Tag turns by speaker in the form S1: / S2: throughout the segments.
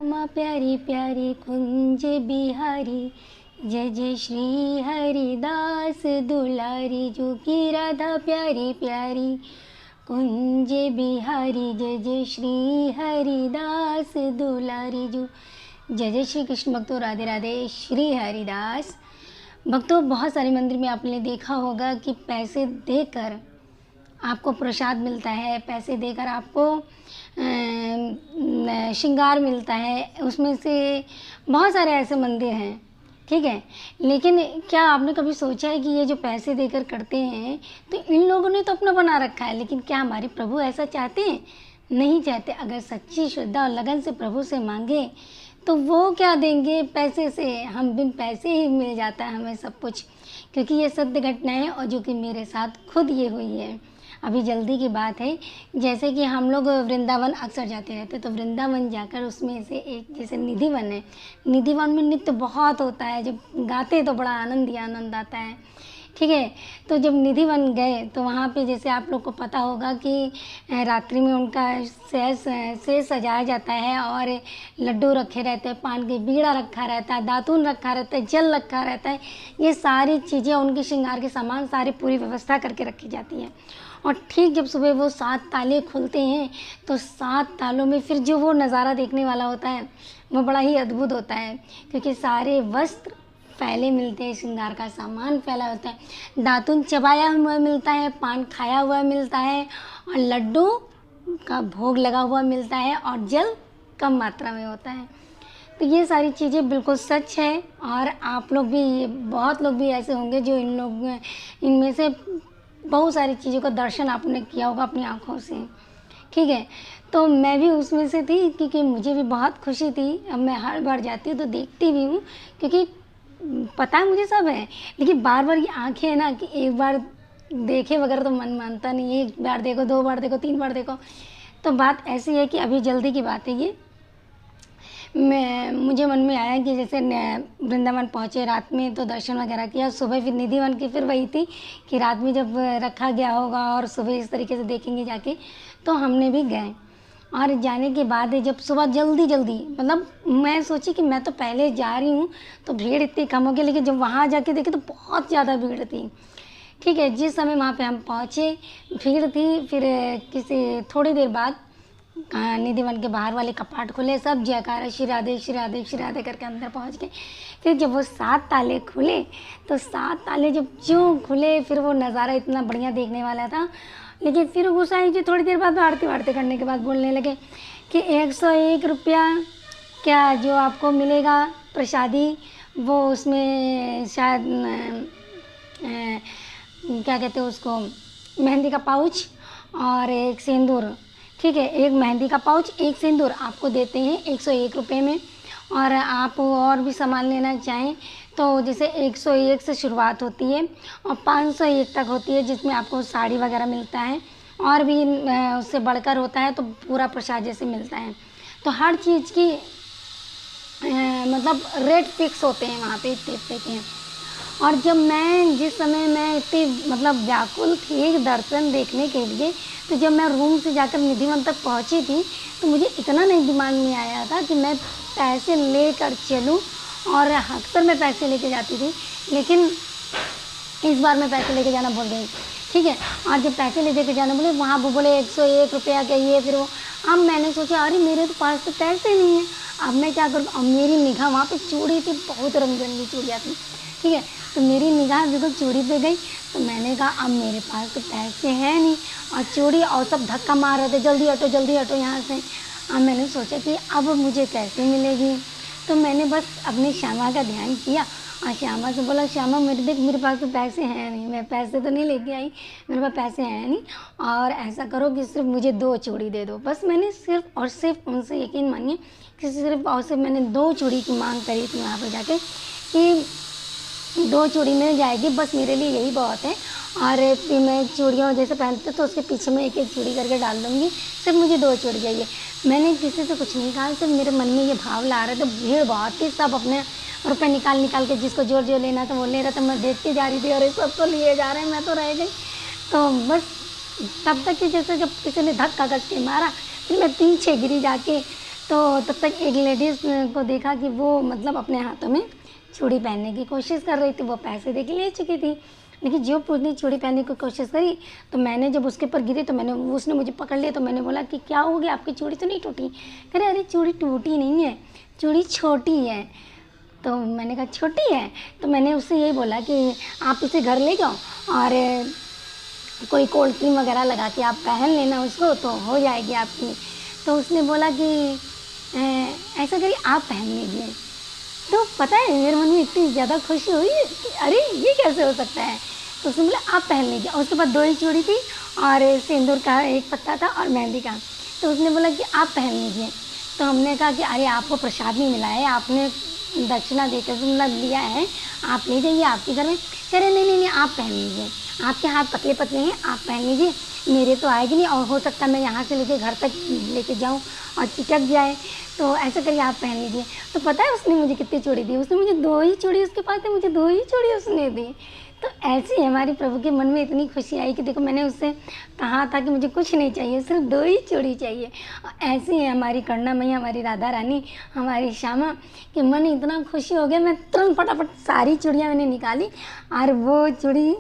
S1: माँ प्यारी प्यारी कुंज बिहारी, जय जय श्री हरिदास दुलारी। जो की राधा प्यारी प्यारी कुंज बिहारी, जय जय श्री हरिदास दुलारी। जो जय जय श्री कृष्ण भक्तों, राधे राधे। श्री हरिदास भक्तों, बहुत सारे मंदिर में आपने देखा होगा कि पैसे देकर आपको प्रसाद मिलता है, पैसे देकर आपको श्रृंगार मिलता है। उसमें से बहुत सारे ऐसे मंदिर हैं, ठीक है। लेकिन क्या आपने कभी सोचा है कि ये जो पैसे देकर करते हैं तो इन लोगों ने तो अपना बना रखा है, लेकिन क्या हमारे प्रभु ऐसा चाहते हैं? नहीं चाहते। अगर सच्ची श्रद्धा और लगन से प्रभु से मांगे तो वो क्या देंगे? पैसे से। हम बिन पैसे ही मिल जाता है हमें सब कुछ, क्योंकि ये सत्य घटना है और जो कि मेरे साथ खुद ये हुई है। अभी जल्दी की बात है, जैसे कि हम लोग वृंदावन अक्सर जाते रहते, तो वृंदावन जाकर उसमें से एक जैसे निधिवन है। निधिवन में नृत्य बहुत होता है, जब गाते तो बड़ा आनंद ही आनंद आता है, ठीक है। तो जब निधिवन गए तो वहाँ पे जैसे आप लोग को पता होगा कि रात्रि में उनका से सजाया जाता है और लड्डू रखे रहते हैं, पान के बीड़ा रखा रहता है, दातून रखा रहता है, जल रखा रहता है। ये सारी चीज़ें, उनके श्रृंगार के सामान, सारी पूरी व्यवस्था करके रखी जाती है। और ठीक जब सुबह वो 7 ताले खुलते हैं तो 7 तालों में फिर जो वो नज़ारा देखने वाला होता है वो बड़ा ही अद्भुत होता है, क्योंकि सारे वस्त्र फैले मिलते हैं, श्रृंगार का सामान फैला होता है, दातुन चबाया हुआ मिलता है, पान खाया हुआ मिलता है और लड्डू का भोग लगा हुआ मिलता है और जल कम मात्रा में होता है। तो ये सारी चीज़ें बिल्कुल सच है। और आप लोग भी, बहुत लोग भी ऐसे होंगे जो इनमें से बहुत सारी चीज़ों का दर्शन आपने किया होगा अपनी आँखों से, ठीक है। तो मैं भी उसमें से थी, क्योंकि मुझे भी बहुत खुशी थी। अब मैं हर बार जाती हूँ तो देखती भी हूँ, क्योंकि पता है मुझे सब है, लेकिन बार बार ये आँखें है ना कि एक बार देखे वगैरह तो मन मानता नहीं है। 1 बार देखो, 2 बार देखो, 3 बार देखो। तो बात ऐसी है कि अभी जल्दी की बात है ये, मुझे मन में आया कि जैसे वृंदावन पहुँचे रात में तो दर्शन वगैरह किया, सुबह फिर निधिवन की फिर वही थी कि रात में जब रखा गया होगा और सुबह इस तरीके से देखेंगे जाके, तो हमने भी गए। और जाने के बाद जब सुबह जल्दी मतलब मैं सोची कि मैं तो पहले जा रही हूँ तो भीड़ इतनी कम होगी, लेकिन जब वहाँ जाके देखे तो बहुत ज़्यादा भीड़ थी, ठीक है। जिस समय वहाँ पे हम पहुँचे भीड़ थी, फिर किसी थोड़ी देर बाद निधिवन के बाहर वाले कपाट खुले, सब जयकारा श्री राधे श्री राधे श्री राधे करके अंदर पहुंच गए। फिर जब वो 7 ताले खुले तो 7 ताले जब जो खुले, फिर वो नज़ारा इतना बढ़िया देखने वाला था। लेकिन फिर गुस्साई जी थोड़ी देर बाद आरती वारती करने के बाद बोलने लगे कि 101 रुपया क्या जो आपको मिलेगा प्रसादी, वो उसमें शायद क्या कहते हैं उसको, मेहंदी का पाउच और एक सिंदूर, ठीक है। एक मेहंदी का पाउच, एक सिंदूर आपको देते हैं 101 रुपये में। और आप और भी सामान लेना चाहें तो जैसे 101 से शुरुआत होती है और 501 तक होती है, जिसमें आपको साड़ी वगैरह मिलता है, और भी उससे बढ़कर होता है तो पूरा प्रसाद जैसे मिलता है। तो हर चीज़ की मतलब रेट फिक्स होते हैं वहाँ पे, इतने के हैं। और जब जिस समय मैं इतनी मतलब व्याकुल थी दर्शन देखने के लिए, तो जब मैं रूम से जाकर निधिवन तक पहुंची थी तो मुझे इतना नहीं दिमाग में आया था कि मैं पैसे लेकर चलूं, और अक्सर मैं पैसे लेके जाती थी, लेकिन इस बार मैं पैसे लेके जाना भूल गई, ठीक है। और जब पैसे ले के जाना बोले, वहाँ वो बोले 101 रुपया के ये, फिर वो, अब मैंने सोचा अरे मेरे तो पास तो पैसे नहीं है, अब मैं क्या करूँ। अब मेरी निगाह वहाँ पे चूड़ी थी, बहुत रंग बिरंगी चूड़ियाँ थी, ठीक है। तो मेरी निगाह बिल्कुल चूड़ी पे गई, तो मैंने कहा अब मेरे पास तो पैसे हैं नहीं, और चूड़ी, और सब धक्का मार रहे थे जल्दी हटो यहाँ से। अब मैंने सोचा कि अब मुझे कैसे मिलेगी, तो मैंने बस अपनी श्यामा का ध्यान किया और श्यामा से बोला, श्यामा मेरे पास तो पैसे हैं नहीं, मैं पैसे तो नहीं लेके आई, मेरे पास पैसे हैं नहीं, और ऐसा करो कि सिर्फ मुझे 2 चूड़ी दे दो। बस मैंने सिर्फ और सिर्फ उनसे, यकीन मानिए कि सिर्फ और सिर्फ मैंने 2 चूड़ी की मांग करी थी वहाँ पर जाके कि 2 चूड़ी मिल जाएगी, बस मेरे लिए यही बहुत है। और फिर मैं चूड़ियाँ जैसे पहनते तो उसके पीछे मैं एक एक चूड़ी करके डाल दूँगी, सिर्फ मुझे 2 चूड़ी चाहिए। मैंने किसी से कुछ नहीं कहा, सिर्फ मेरे मन में ये भाव ला रहे थे। भीड़ बहुत थी, सब अपने रुपये निकाल के जिसको जो लेना था वो ले रहा था। मैं देखती जा रही थी, अरे सब तो लिए जा रहे हैं, मैं तो रह गई। तो बस तब तक कि जैसे जब किसी ने धक्का करके मारा, फिर मैं पीछे गिरी जाके, तो तब तक एक लेडीज़ को देखा कि वो मतलब अपने हाथों में चूड़ी पहनने की कोशिश कर रही थी, वो पैसे दे के ले चुकी थी। लेकिन जो पूरी चूड़ी पहनने की कोशिश करी, तो मैंने जब उसके ऊपर गिरी तो उसने मुझे पकड़ लिया। तो मैंने बोला कि क्या हो गया, आपकी चूड़ी तो नहीं टूटी? कह रहे अरे चूड़ी टूटी नहीं है, चूड़ी छोटी है। तो मैंने कहा छोटी है? तो मैंने उससे यही बोला कि आप इसे घर ले जाओ और कोई कोल्ड क्रीम वगैरह लगा के आप पहन लेना उसको, तो हो जाएगी आपकी। तो उसने बोला कि ऐसा करिए आप पहन लीजिए। तो पता है मेरे मन में इतनी ज़्यादा खुशी हुई कि अरे ये कैसे हो सकता है। तो उसने बोला आप पहन लीजिए। और उसके बाद 2 ही चूड़ी थी और सिंदूर का एक पत्ता था और मेहंदी का। तो उसने बोला कि आप पहन लीजिए। तो हमने कहा कि अरे आपको प्रसाद नहीं मिला है, आपने दक्षिणा देकर मतलब लिया है, आप ले जाइए आपके घर में। कह रहे नहीं नहीं नहीं आप पहन लीजिए, आपके हाथ पतले पतले हैं, आप पहन लीजिए, मेरे तो आएगी नहीं और हो सकता है मैं यहाँ से लेके घर तक लेके जाऊँ और चिटक जाए, तो ऐसा करिए आप पहन लीजिए। तो पता है उसने मुझे कितनी चूड़ी दी? उसने मुझे 2 ही चूड़ी, उसके पास थी, मुझे 2 ही चूड़ी उसने दी। तो ऐसे ही हमारी प्रभु के मन में इतनी खुशी आई कि देखो मैंने उससे कहा था कि मुझे कुछ नहीं चाहिए, सिर्फ 2 ही चूड़ी चाहिए। और ऐसी ही हमारी करुणा मैया, हमारी राधा रानी, हमारी श्यामा कि मन इतना खुशी हो गया, मैं तुरंत फटाफट सारी चूड़ियाँ मैंने निकाली और वो चूड़ी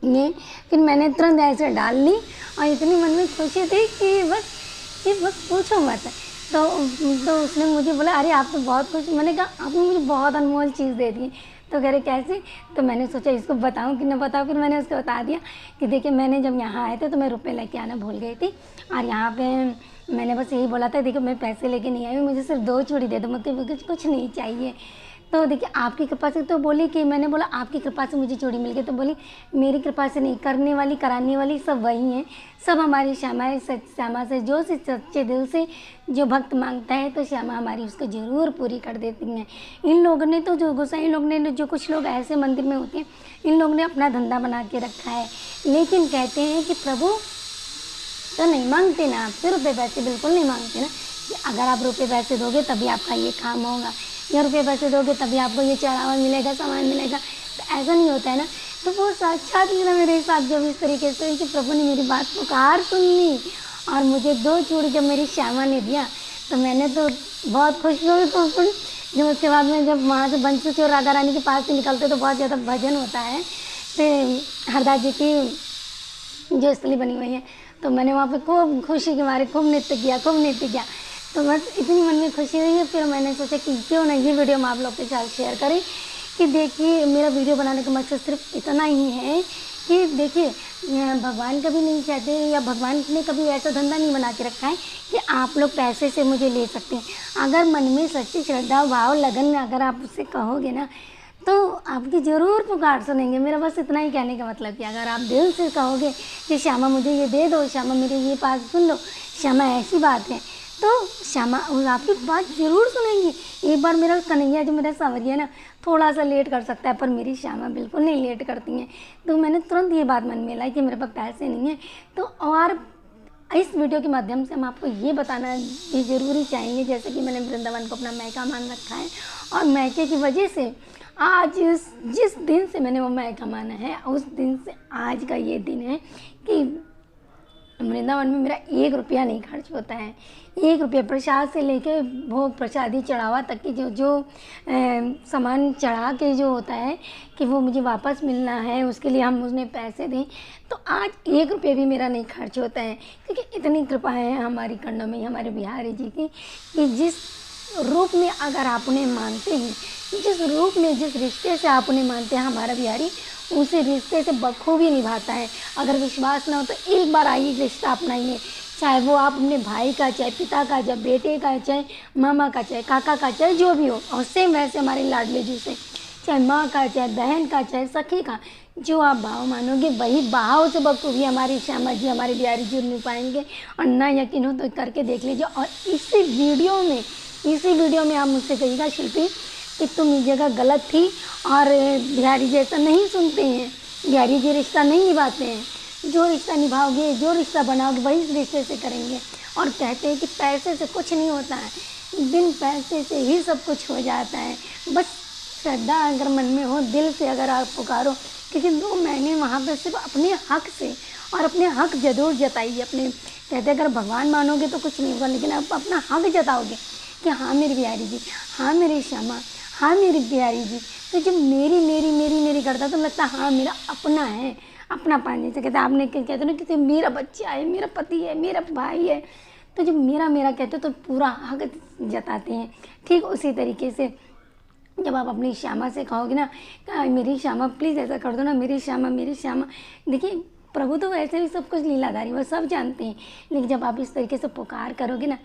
S1: में फिर मैंने तुरंत ऐसे डाल ली और इतनी मन में खुशी थी कि बस पूछो मत। तो उसने मुझे बोला अरे आप तो बहुत खुश। मैंने कहा आपने मुझे बहुत अनमोल चीज़ दे दी। तो कह रहे कैसे? तो मैंने सोचा इसको बताऊं कि न बताऊं। फिर मैंने उसको बता दिया कि देखिए मैंने जब यहाँ आए थे तो मैं रुपए लेके आना भूल गई थी और यहाँ पे मैंने बस यही बोला था देखो मैं पैसे लेके नहीं आई हूँ, मुझे सिर्फ 2 चूड़ी दे दो, मुझे कुछ नहीं चाहिए। तो देखिए आपकी कृपा से, तो बोली कि मैंने बोला आपकी कृपा से मुझे चूड़ी मिल गई। तो बोली मेरी कृपा से नहीं, करने वाली कराने वाली सब वही हैं, सब हमारी श्यामा से जो सच्चे दिल से जो भक्त मांगता है तो श्यामा हमारी उसको ज़रूर पूरी कर देती हैं। इन लोगों ने तो जो गोसाई लोग ने, जो कुछ लोग ऐसे मंदिर में होते हैं, इन लोगों ने अपना धंधा बना के रखा है, लेकिन कहते हैं कि प्रभु तो नहीं मांगते ना, आपसे रुपये पैसे बिल्कुल नहीं मांगते ना, कि अगर आप रुपये पैसे दोगे तभी आपका ये काम होगा, या रुपये पैसे दोगे तभी आपको ये चढ़ावा मिलेगा, सामान मिलेगा। तो ऐसा नहीं होता है ना। तो वो साक्षात लेना मेरे साथ जब इस तरीके से कि प्रभु ने मेरी बात पुकार सुन ली और मुझे 2 चूड़ी जब मेरी श्यामा ने दिया तो मैंने तो बहुत खुश हुई। तो जब उसके बाद में जब वहाँ से बंसी और राधा रानी के पास से निकलते तो बहुत ज़्यादा भजन होता है, तो हरदास जी की जो स्थली बनी हुई है, तो मैंने वहाँ पे खूब खुशी के मारे खूब नृत्य किया। तो बस इतनी मन में खुशी हुई है। फिर मैंने सोचा कि क्यों ना ये वीडियो मैं आप लोग के साथ शेयर करें कि देखिए मेरा वीडियो बनाने का मकसद सिर्फ इतना ही है कि देखिए भगवान कभी नहीं चाहते या भगवान ने कभी ऐसा धंधा नहीं बना के रखा है कि आप लोग पैसे से मुझे ले सकते हैं। अगर मन में सच्ची श्रद्धा भाव लगन में अगर आप उससे कहोगे ना तो आपकी ज़रूर पुकार सुनेंगे। मेरा बस इतना ही कहने का मतलब कि अगर आप दिल से कहोगे कि श्यामा मुझे ये दे दो, श्यामा मेरे ये बात सुन लो, श्यामा ऐसी बात है, तो श्यामा आपकी बात ज़रूर सुनेंगी। एक बार मेरा कन्हैया जो मेरा सांवरिया है ना थोड़ा सा लेट कर सकता है, पर मेरी श्यामा बिल्कुल नहीं लेट करती हैं। तो मैंने तुरंत ये बात मन में लाई कि मेरे पास पैसे नहीं हैं। तो और इस वीडियो के माध्यम से हम आपको ये बताना भी ज़रूरी चाहेंगे, जैसे कि मैंने वृंदावन को अपना मैका मान रखा है और मैके की वजह से आज जिस दिन से मैंने वो मैका माना है उस दिन से आज का ये दिन है कि वृंदावन में मेरा 1 रुपया नहीं खर्च होता है। 1 रुपया प्रसाद से लेके भोग प्रसादी चढ़ावा तक की जो सामान चढ़ा के जो होता है कि वो मुझे वापस मिलना है, उसके लिए हम उसने पैसे दें, तो आज 1 रुपया भी मेरा नहीं खर्च होता है। क्योंकि इतनी कृपा है हमारी करुणा में हमारे बिहारी जी की कि जिस रूप में अगर आप उन्हें मानते हैं, जिस रूप में जिस रिश्ते से आप उन्हें मानते हैं, हमारा बिहारी उसी रिश्ते से बखूबी निभाता है। अगर विश्वास ना हो तो एक बार आइए रिश्ता अपनाइए, चाहे वो आप अपने भाई का, चाहे पिता का, चाहे बेटे का, चाहे मामा का, चाहे काका का, चाहे जो भी हो। और सेम वैसे हमारे लाडले जी से, चाहे माँ का, चाहे बहन का, चाहे सखी का, जो आप भाव मानोगे वही भाव से बखूबी हमारी श्यामा जी, हमारे बिहारी जी निभाएंगे। और ना यकीन हो तो करके देख लीजिए। और इसी वीडियो में आप मुझसे कहिएगा शिल्पी कि तुम इस जगह गलत थी और बिहारी जी ऐसा नहीं सुनते हैं, बिहारी जी रिश्ता नहीं निभाते हैं। जो रिश्ता निभाओगे, जो रिश्ता बनाओगे वही इस रिश्ते से करेंगे। और कहते हैं कि पैसे से कुछ नहीं होता है, बिन पैसे से ही सब कुछ हो जाता है। बस श्रद्धा अगर मन में हो, दिल से अगर आप पुकारो, क्योंकि 2 महीने वहाँ पे सिर्फ अपने हक से और अपने हक ज़रूर जताइए। अपने कहते अगर भगवान मानोगे तो कुछ नहीं होगा, लेकिन आप अपना हक जताओगे कि हाँ मेरी बिहारी जी, हाँ मेरी श्यामा, हाँ मेरी बिहारी जी, तो जब मेरी मेरी मेरी मेरी करता तो लगता हाँ मेरा अपना है, अपना पाने से कहते आपने कहते ना कि मेरा बच्चा है, मेरा पति है, मेरा भाई है, तो जब मेरा मेरा कहते तो पूरा हक जताते हैं। ठीक उसी तरीके से जब आप अपनी श्यामा से कहोगे ना मेरी श्यामा प्लीज़ ऐसा कर दो ना, मेरी श्यामा मेरी श्यामा, देखिए प्रभु तो वैसे भी सब कुछ लीलाधारी, वो सब जानते हैं, लेकिन जब आप इस तरीके से पुकार करोगे ना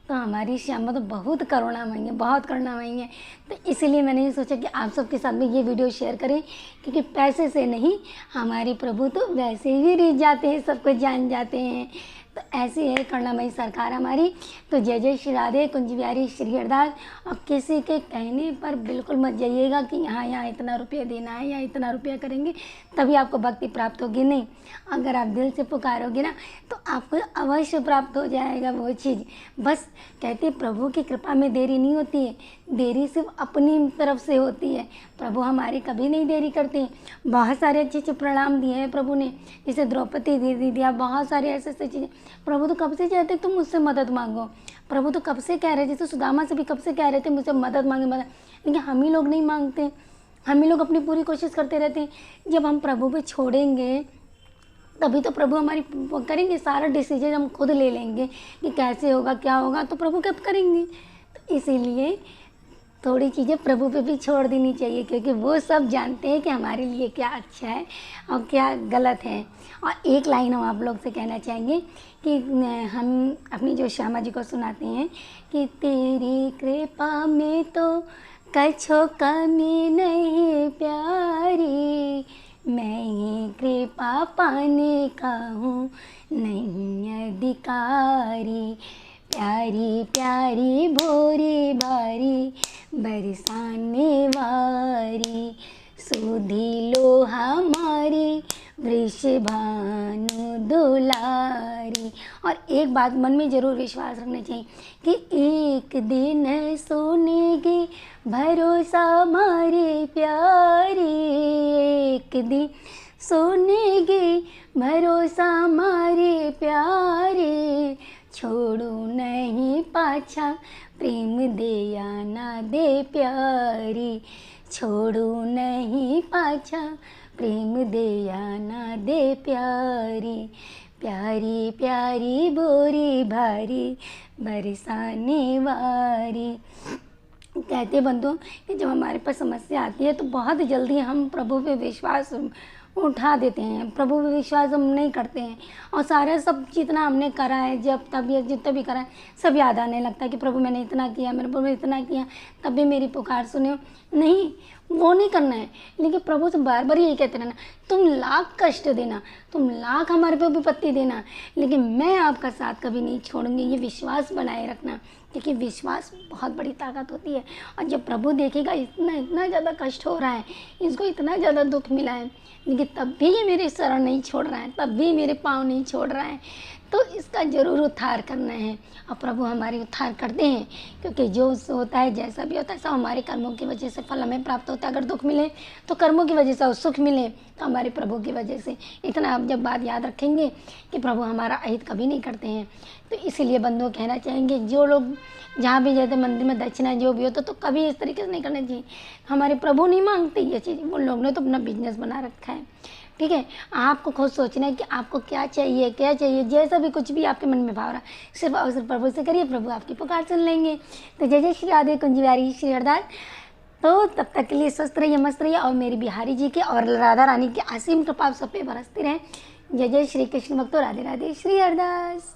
S1: तो हमारी श्यामा तो बहुत करुणामयी है, बहुत करुणामयी है। तो इसीलिए मैंने ये सोचा कि आप सबके साथ में ये वीडियो शेयर करें, क्योंकि पैसे से नहीं, हमारे प्रभु तो वैसे ही रिझ जाते हैं, सब कुछ जान जाते हैं। तो ऐसी है करुणामयी सरकार हमारी। तो जय जय श्री राधे कुंज बिहारी श्री हरदास। और किसी के कहने पर बिल्कुल मत जाइएगा कि यहाँ इतना रुपया देना है या इतना रुपया करेंगे तभी आपको भक्ति प्राप्त होगी, नहीं। अगर आप दिल से पुकारोगे ना तो आपको अवश्य प्राप्त हो जाएगा वो चीज़। बस कहते प्रभु की कृपा में देरी नहीं होती है, देरी सिर्फ अपनी तरफ से होती है। प्रभु हमारी कभी नहीं देरी करते। बहुत सारे अच्छे अच्छे प्रणाम दिए हैं प्रभु ने, जैसे द्रौपदी दीदी दिया, बहुत सारे ऐसे ऐसे चीज़ें। प्रभु तो कब से चाहते तुम मुझसे मदद मांगो, प्रभु तो कब से कह रहे, जैसे सुदामा से भी कब से कह रहे थे मुझसे मदद मांगे मदद, लेकिन हम ही लोग नहीं मांगते। हम ही लोग अपनी पूरी कोशिश करते रहते हैं। जब हम प्रभु पे छोड़ेंगे तभी तो प्रभु हमारी करेंगे, सारा डिसीजन हम खुद ले लेंगे कि कैसे होगा क्या होगा, तो प्रभु कब करेंगे। तो इसीलिए थोड़ी चीज़ें प्रभु पे भी छोड़ देनी चाहिए, क्योंकि वो सब जानते हैं कि हमारे लिए क्या अच्छा है और क्या गलत है। और एक लाइन हम आप लोग से कहना चाहेंगे कि हम अपनी जो श्यामा जी को सुनाते हैं कि तेरी कृपा में तो कछो कमी नहीं प्यारी, मैं ही कृपा पाने का हूँ नहीं अधिकारी, प्यारी प्यारी भोरी बारी बरसाने वारी, सुधी लो हमारी वृषभानु दुलारी। और एक बात मन में ज़रूर विश्वास रखना चाहिए कि एक दिन सुनेगी भरोसा हमारे प्यारी, एक दिन सुनेगी भरोसा हमारे प्यारे, छोड़ो नहीं पाछा प्रेम दे या ना दे प्यारी, छोड़ो नहीं पाछा प्रेम दे या ना दे प्यारी, प्यारी प्यारी बोरी भारी बरसाने वारी। कहते बंधु कि जब हमारे पास समस्या आती है तो बहुत जल्दी हम प्रभु पे विश्वास उठा देते हैं, प्रभु पे विश्वास हम नहीं करते हैं, और सारा सब जितना हमने करा है जब तब या जितना भी करा है सब याद आने लगता है कि प्रभु मैंने इतना किया, मेरे प्रभु इतना किया, तब भी मेरी पुकार सुने। नहीं, वो नहीं करना है, लेकिन प्रभु से बार बार यही कहते रहना, तुम लाख कष्ट देना, तुम लाख हमारे पे विपत्ति देना, लेकिन मैं आपका साथ कभी नहीं छोड़ूंगी। ये विश्वास बनाए रखना, क्योंकि विश्वास बहुत बड़ी ताकत होती है। और जब प्रभु देखेगा इतना इतना ज़्यादा कष्ट हो रहा है, इसको इतना ज़्यादा दुख मिला है, लेकिन तब भी ये मेरे शरण नहीं छोड़ रहा है, तब भी मेरे पाँव नहीं छोड़ रहा है, तो इसका ज़रूर उद्धार करना है। और प्रभु हमारी उद्धार करते हैं, क्योंकि जो होता है जैसा भी होता है सब हमारे कर्मों की वजह से फल हमें प्राप्त होता है। अगर दुख मिले तो कर्मों की वजह से, और सुख मिले तो हमारे प्रभु की वजह से। इतना आप जब बात याद रखेंगे कि प्रभु हमारा अहित कभी नहीं करते हैं। तो इसीलिए बंधुओं कहना चाहेंगे, जो लोग जहाँ भी जाते मंदिर में दक्षिणा जो भी होता तो कभी इस तरीके से नहीं करना चाहिए। हमारे प्रभु नहीं मांगते ये चीज़, उन लोगों ने तो अपना बिजनेस बना रखा है। ठीक है, आपको खुद सोचना है कि आपको क्या चाहिए, क्या चाहिए, जैसा भी कुछ भी आपके मन में भाव रहा है सिर्फ और सिर्फ प्रभु से करिए, प्रभु आपकी पुकार सुन लेंगे। तो जय जय श्री राधे कुंज बिहारी श्री हरदास। तो तब तक के लिए स्वस्थ रहिए, मस्त रहिए, और मेरी बिहारी जी के और राधा रानी की असीम कृपा सब पे बरसती रहे। जय जय श्री कृष्ण भक्तों, राधे राधे श्री हरदास।